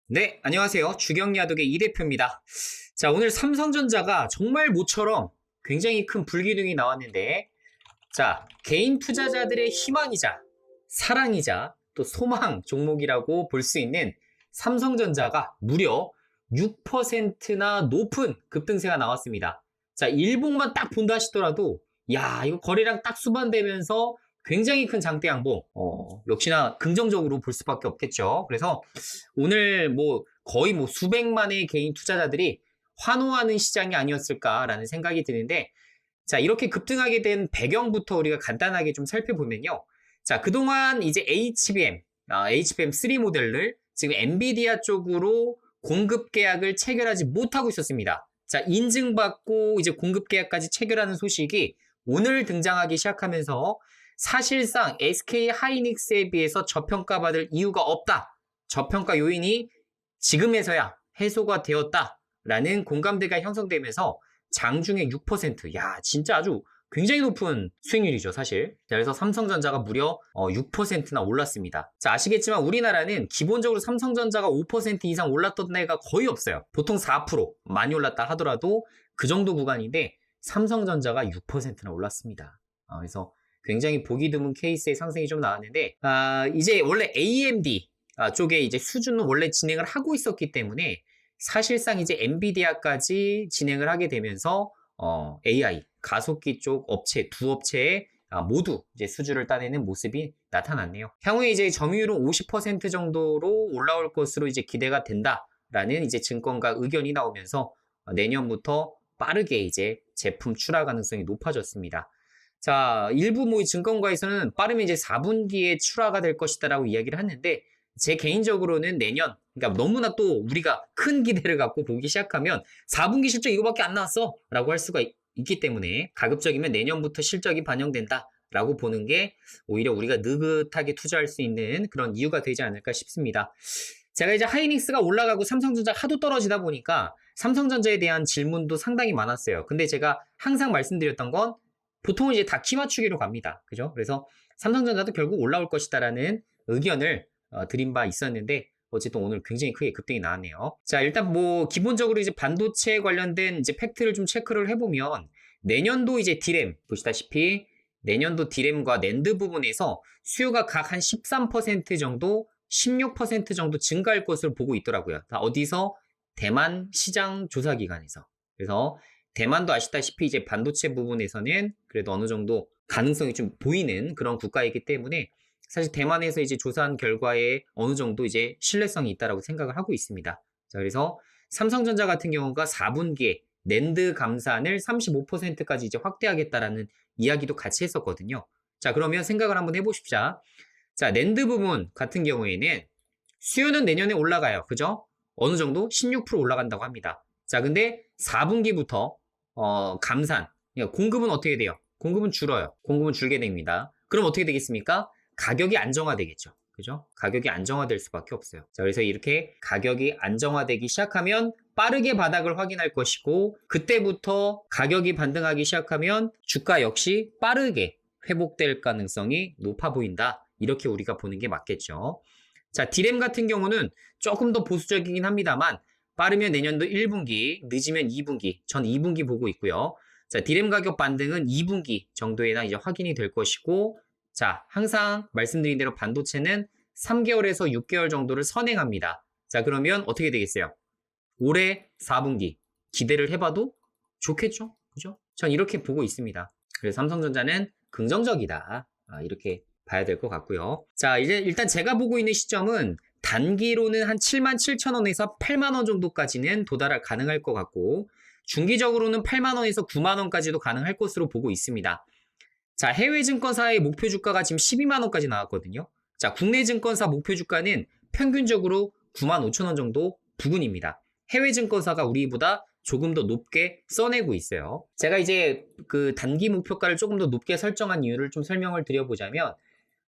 네, 안녕하세요. 주경야독의 이 대표입니다. 자, 오늘 삼성전자가 정말 모처럼 굉장히 큰 불기둥이 나왔는데, 자, 개인 투자자들의 희망이자 사랑이자 또 소망 종목이라고 볼 수 있는 삼성전자가 무려 6%나 높은 급등세가 나왔습니다. 자, 일봉만 딱 본다 하시더라도, 야, 이거 거래량 딱 수반되면서 굉장히 큰 장대 양봉, 역시나 긍정적으로 볼 수밖에 없겠죠. 그래서 오늘 거의 수백만의 개인 투자자들이 환호하는 시장이 아니었을까라는 생각이 드는데, 자, 이렇게 급등하게 된 배경부터 우리가 간단하게 좀 살펴보면요. 자, 그동안 이제 HBM3 모델을 지금 엔비디아 쪽으로 공급 계약을 체결하지 못하고 있었습니다. 자, 인증받고 이제 공급 계약까지 체결하는 소식이 오늘 등장하기 시작하면서 사실상 SK 하이닉스에 비해서 저평가받을 이유가 없다. 저평가 요인이 지금에서야 해소가 되었다라는 공감대가 형성되면서 장중에 6%, 야, 진짜 아주 굉장히 높은 수익률이죠, 사실. 자, 그래서 삼성전자가 무려 6%나 올랐습니다. 자, 아시겠지만 우리나라는 기본적으로 삼성전자가 5% 이상 올랐던 데가 거의 없어요. 보통 4% 많이 올랐다 하더라도 그 정도 구간인데 삼성전자가 6%나 올랐습니다. 그래서 굉장히 보기 드문 케이스의 상승이 좀 나왔는데, 이제 원래 AMD 쪽에 이제 수준은 원래 진행을 하고 있었기 때문에 사실상 이제 엔비디아까지 진행을 하게 되면서 AI 가속기 쪽 업체 두 업체에 모두 이제 수주를 따내는 모습이 나타났네요. 향후에 이제 점유율은 50% 정도로 올라올 것으로 이제 기대가 된다라는 이제 증권가 의견이 나오면서 내년부터 빠르게 이제 제품 출하 가능성이 높아졌습니다. 자, 일부 증권가에서는 빠르면 이제 4분기에 출하가 될 것이다라고 이야기를 했는데, 제 개인적으로는 내년, 그러니까 너무나 또 우리가 큰 기대를 갖고 보기 시작하면 4분기 실적 이거밖에 안 나왔어 라고 할 수가 있기 때문에 가급적이면 내년부터 실적이 반영된다 라고 보는 게 오히려 우리가 느긋하게 투자할 수 있는 그런 이유가 되지 않을까 싶습니다. 제가 이제 하이닉스가 올라가고 삼성전자가 하도 떨어지다 보니까 삼성전자에 대한 질문도 상당히 많았어요. 근데 제가 항상 말씀드렸던 건 보통은 이제 다 키 맞추기로 갑니다. 그죠? 그래서 삼성전자도 결국 올라올 것이다라는 의견을 드린 바 있었는데, 어쨌든 오늘 굉장히 크게 급등이 나왔네요. 자, 일단 기본적으로 이제 반도체 관련된 이제 팩트를 좀 체크를 해보면, 내년도 이제 디램, 보시다시피 내년도 디램과 낸드 부분에서 수요가 각 한 13% 정도, 16% 정도 증가할 것으로 보고 있더라고요. 어디서? 대만 시장 조사 기관에서. 그래서 대만도 아시다시피 이제 반도체 부분에서는 그래도 어느 정도 가능성이 좀 보이는 그런 국가이기 때문에 사실 대만에서 이제 조사한 결과에 어느 정도 이제 신뢰성이 있다라고 생각을 하고 있습니다. 자, 그래서 삼성전자 같은 경우가 4분기에 낸드 감산을 35%까지 이제 확대하겠다라는 이야기도 같이 했었거든요. 자, 그러면 생각을 한번 해보십시오. 자, 낸드 부분 같은 경우에는 수요는 내년에 올라가요. 그죠? 어느 정도? 16% 올라간다고 합니다. 자, 근데 4분기부터 감산, 그러니까 공급은 어떻게 돼요? 공급은 줄어요. 공급은 줄게 됩니다. 그럼 어떻게 되겠습니까? 가격이 안정화되겠죠. 그죠? 가격이 안정화될 수밖에 없어요. 자, 그래서 이렇게 가격이 안정화되기 시작하면 빠르게 바닥을 확인할 것이고, 그때부터 가격이 반등하기 시작하면 주가 역시 빠르게 회복될 가능성이 높아 보인다. 이렇게 우리가 보는 게 맞겠죠. 자, 디램 같은 경우는 조금 더 보수적이긴 합니다만, 빠르면 내년도 1분기, 늦으면 2분기, 전 2분기 보고 있고요. 자, 디램 가격 반등은 2분기 정도에나 이제 확인이 될 것이고, 자, 항상 말씀드린 대로 반도체는 3개월에서 6개월 정도를 선행합니다. 자, 그러면 어떻게 되겠어요? 올해 4분기 기대를 해봐도 좋겠죠? 그죠? 전 이렇게 보고 있습니다. 그래서 삼성전자는 긍정적이다. 이렇게 봐야 될 것 같고요. 자, 이제 일단 제가 보고 있는 시점은 단기로는 한 77,000원에서 8만원 정도까지는 가능할 것 같고, 중기적으로는 8만원에서 9만원까지도 가능할 것으로 보고 있습니다. 자, 해외 증권사의 목표 주가가 지금 12만원까지 나왔거든요. 자, 국내 증권사 목표 주가는 평균적으로 95,000원 정도 부근입니다. 해외 증권사가 우리보다 조금 더 높게 써내고 있어요. 제가 이제 그 단기 목표가를 조금 더 높게 설정한 이유를 좀 설명을 드려보자면,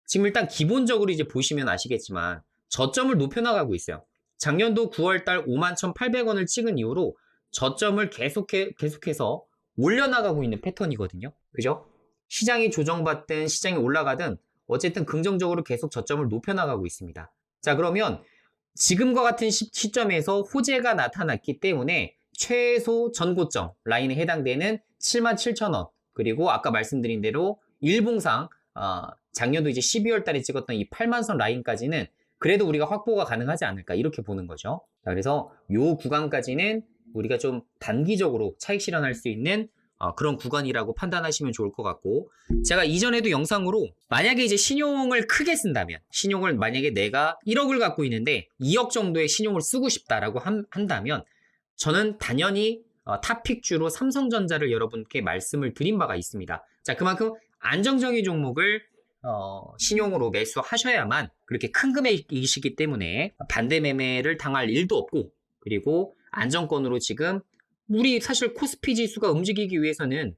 지금 일단 기본적으로 이제 보시면 아시겠지만 저점을 높여나가고 있어요. 작년도 9월달 51,800원을 찍은 이후로 저점을 계속해서 올려나가고 있는 패턴이거든요. 그죠? 시장이 조정받든 시장이 올라가든 어쨌든 긍정적으로 계속 저점을 높여나가고 있습니다. 자, 그러면 지금과 같은 시점에서 호재가 나타났기 때문에 최소 전고점 라인에 해당되는 77,000원, 그리고 아까 말씀드린 대로 일봉상 작년도 이제 12월 달에 찍었던 이 8만선 라인까지는 그래도 우리가 확보가 가능하지 않을까, 이렇게 보는 거죠. 자, 그래서 요 구간까지는 우리가 좀 단기적으로 차익 실현할 수 있는 그런 구간이라고 판단하시면 좋을 것 같고, 제가 이전에도 영상으로 만약에 이제 신용을 크게 쓴다면, 신용을 만약에 내가 1억을 갖고 있는데 2억 정도의 신용을 쓰고 싶다라고 한다면 저는 당연히 탑픽주로 삼성전자를 여러분께 말씀을 드린 바가 있습니다. 자, 그만큼 안정적인 종목을 신용으로 매수하셔야만 그렇게 큰 금액이시기 때문에 반대 매매를 당할 일도 없고, 그리고 안정권으로 지금 우리 사실 코스피 지수가 움직이기 위해서는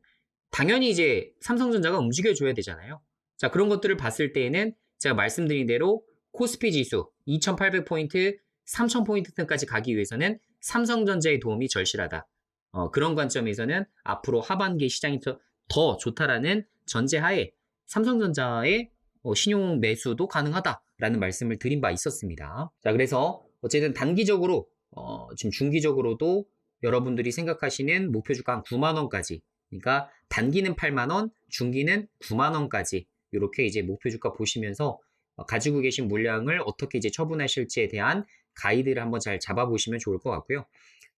당연히 이제 삼성전자가 움직여줘야 되잖아요. 자, 그런 것들을 봤을 때에는 제가 말씀드린 대로 코스피 지수 2800포인트, 3000포인트까지 가기 위해서는 삼성전자의 도움이 절실하다. 그런 관점에서는 앞으로 하반기 시장이 더 좋다라는 전제하에 삼성전자의 신용 매수도 가능하다라는 말씀을 드린 바 있었습니다. 자, 그래서 어쨌든 단기적으로 지금 중기적으로도 여러분들이 생각하시는 목표 주가 한 9만원까지, 그러니까 단기는 8만원, 중기는 9만원까지 이렇게 이제 목표 주가 보시면서 가지고 계신 물량을 어떻게 이제 처분하실지에 대한 가이드를 한번 잘 잡아보시면 좋을 것 같고요.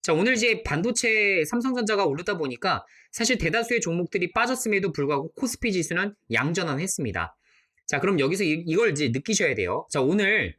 자, 오늘 이제 반도체 삼성전자가 오르다 보니까 사실 대다수의 종목들이 빠졌음에도 불구하고 코스피 지수는 양전환했습니다. 자, 그럼 여기서 이걸 이제 느끼셔야 돼요. 자, 오늘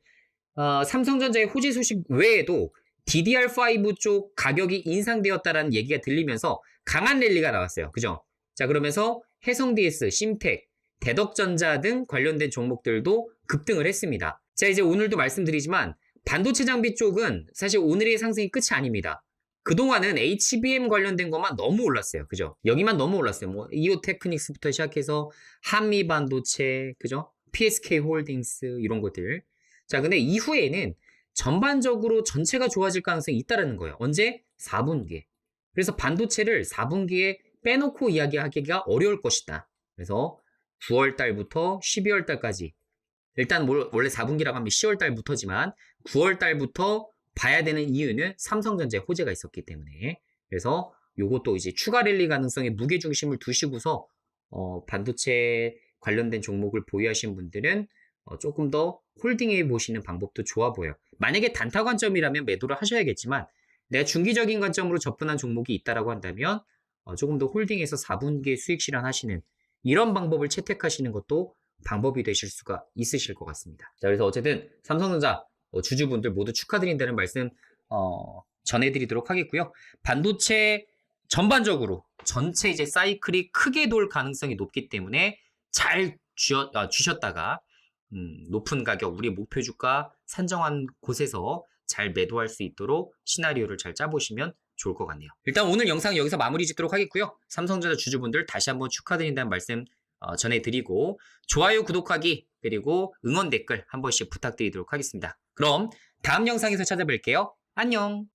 삼성전자의 호재 소식 외에도 DDR5 쪽 가격이 인상되었다라는 얘기가 들리면서 강한 랠리가 나왔어요. 그죠? 자, 그러면서 해성DS, 심텍, 대덕전자 등 관련된 종목들도 급등을 했습니다. 자, 이제 오늘도 말씀드리지만 반도체 장비 쪽은 사실 오늘의 상승이 끝이 아닙니다. 그동안은 HBM 관련된 것만 너무 올랐어요. 그죠? 여기만 너무 올랐어요. 뭐 이오테크닉스부터 시작해서 한미반도체, 그죠? PSK 홀딩스 이런 것들. 자, 근데 이후에는 전반적으로 전체가 좋아질 가능성이 있다라는 거예요. 언제? 4분기에. 그래서 반도체를 4분기에 빼놓고 이야기하기가 어려울 것이다. 그래서 9월 달부터 12월 달까지, 일단 원래 4분기라고 하면 10월 달부터지만 9월 달부터 봐야 되는 이유는 삼성전자의 호재가 있었기 때문에, 그래서 요것도 이제 추가 랠리 가능성에 무게중심을 두시고서 반도체 관련된 종목을 보유하신 분들은 조금 더 홀딩해 보시는 방법도 좋아 보여요. 만약에 단타 관점이라면 매도를 하셔야겠지만, 내가 중기적인 관점으로 접근한 종목이 있다라고 한다면 조금 더 홀딩해서 4분기에 수익 실현하시는 이런 방법을 채택하시는 것도 방법이 되실 수가 있으실 것 같습니다. 자, 그래서 어쨌든 삼성전자 주주분들 모두 축하드린다는 말씀 전해드리도록 하겠고요. 반도체 전반적으로 전체 이제 사이클이 크게 돌 가능성이 높기 때문에 잘 주셨다가 높은 가격, 우리 목표 주가 산정한 곳에서 잘 매도할 수 있도록 시나리오를 잘 짜보시면 좋을 것 같네요. 일단 오늘 영상 여기서 마무리 짓도록 하겠고요. 삼성전자 주주분들 다시 한번 축하드린다는 말씀 전해드리고, 좋아요, 구독하기, 그리고 응원 댓글 한 번씩 부탁드리도록 하겠습니다. 그럼 다음 영상에서 찾아뵐게요. 안녕.